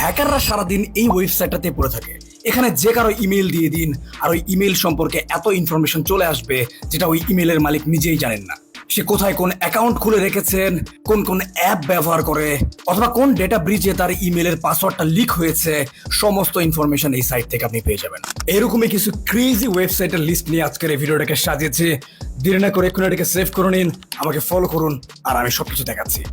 হ্যাকাররা সারাদিন এই ওয়েবসাইটটাতে পড়ে থাকে। এখানে যে কারো ইমেল দিয়ে দিন আর ওই ইমেল সম্পর্কে এত ইনফরমেশন চলে আসবে যেটা ওই ইমেলের মালিক নিজেই জানেন না। সে কোথায় কোন অ্যাকাউন্ট খুলে রেখেছেন, কোন কোন অ্যাপ ব্যবহার করে, অথবা কোন ডেটা ব্রিজে তার ইমেলের পাসওয়ার্ডটা লিক হয়েছে, সমস্ত ইনফরমেশন এই সাইট থেকে আপনি পেয়ে যাবেন। এরকমই কিছু ক্রেজি ওয়েবসাইটের লিস্ট নিয়ে আজকের এই ভিডিওটাকে সাজিয়েছি। দেরি না করে এখন এটাকে সেভ করে নিন, আমাকে ফলো করুন, আর আমি সবকিছু দেখাচ্ছি।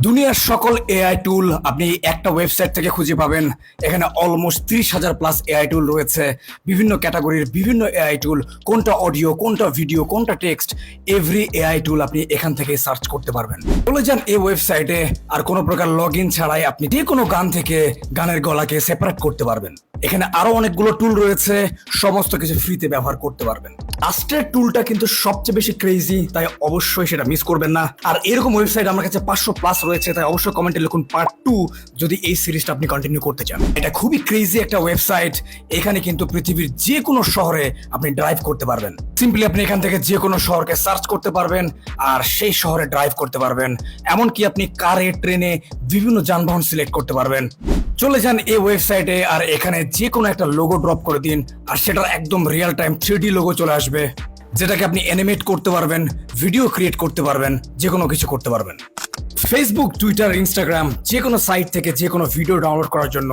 দুনিয়ার সকল এআই টুল আপনি একটা ওয়েবসাইট থেকে খুঁজে পাবেন। এখানে অলমোস্ট 30,000 প্লাস এআই টুল রয়েছে, বিভিন্ন ক্যাটাগরির বিভিন্ন এআই টুল। কোনটা অডিও, কোনটা ভিডিও, কোনটা টেক্সট, এভরি এআই টুল আপনি এখান থেকে সার্চ করতে পারবেন। চলে যান এই ওয়েবসাইটে, আর কোনো প্রকার লগ ইন ছাড়াই আপনি যে কোনো গান থেকে গানের গলাকে সেপারেট করতে পারবেন। এখানে আরো অনেকগুলো টুল রয়েছে, সমস্ত কিছু ফ্রিতে ব্যবহার করতে পারবেন। লাস্টের টুলটা কিন্তু সবচেয়ে বেশি ক্রেজি, তাই অবশ্যই সেটা মিস করবেন না। আর এরকম ওয়েবসাইট আমার কাছে 500 প্লাস রয়েছে, তাই অবশ্যই কমেন্টে লিখুন পার্ট 2 যদি এই সিরিজটা আপনি কন্টিনিউ করতে চান। এটা খুবই ক্রেজি একটা ওয়েবসাইট। এখানে কিন্তু পৃথিবীর যে কোনো শহরে আপনি ড্রাইভ করতে পারবেন। সিম্পলি আপনি এখান থেকে যে কোনো শহরকে সার্চ করতে পারবেন আর সেই শহরে ড্রাইভ করতে পারবেন। এমনকি আপনি কারে, ট্রেনে বিভিন্ন যানবাহন সিলেক্ট করতে পারবেন। চলে যান এই ওয়েবসাইটে আর এখানে যে কোনো একটা লোগো ড্রপ করে দিন, আর সেটার একদম রিয়েল টাইম 3D লোগো চলে আসবে, যেটাকে আপনি অ্যানিমেট করতে পারবেন, ভিডিও ক্রিয়েট করতে পারবেন, যে কোনো কিছু করতে পারবেন। ফেসবুক, টুইটার, ইনস্টাগ্রাম যে কোনো সাইট থেকে যে কোনো ভিডিও ডাউনলোড করার জন্য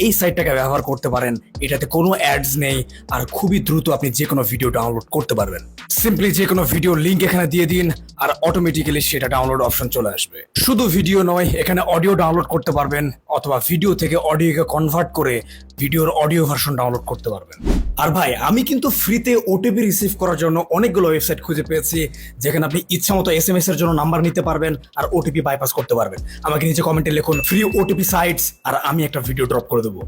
এই সাইটটাকে ব্যবহার করতে পারেন। এটাতে কোনো অ্যাডস নেই, আর খুবই দ্রুত আপনি যে কোনো ভিডিও ডাউনলোড করতে পারবেন। সিম্পলি যে কোনো ভিডিও লিঙ্ক এখানে দিয়ে দিন আর অটোমেটিক্যালি সেটা ডাউনলোড অপশন চলে আসবে। শুধু ভিডিও নয়, এখানে অডিও ডাউনলোড করতে পারবেন, অথবা ভিডিও থেকে অডিওকে কনভার্ট করে ভিডিওর অডিও ভার্সন ডাউনলোড করতে পারবেন। আর ভাই, আমি কিন্তু ফ্রিতে ওটিপি রিসিভ করার জন্য অনেকগুলো ওয়েবসাইট খুঁজে পেয়েছি, যেখানে আপনি ইচ্ছা মতো SMS এর জন্য নাম্বার নিতে পারবেন আর ওটিপি বাইপাস করতে পারবেন। আমাকে নিচে কমেন্টে লিখুন ফ্রি ওটিপি সাইটস, আর আমি একটা ভিডিও ড্রপ করে দেবো।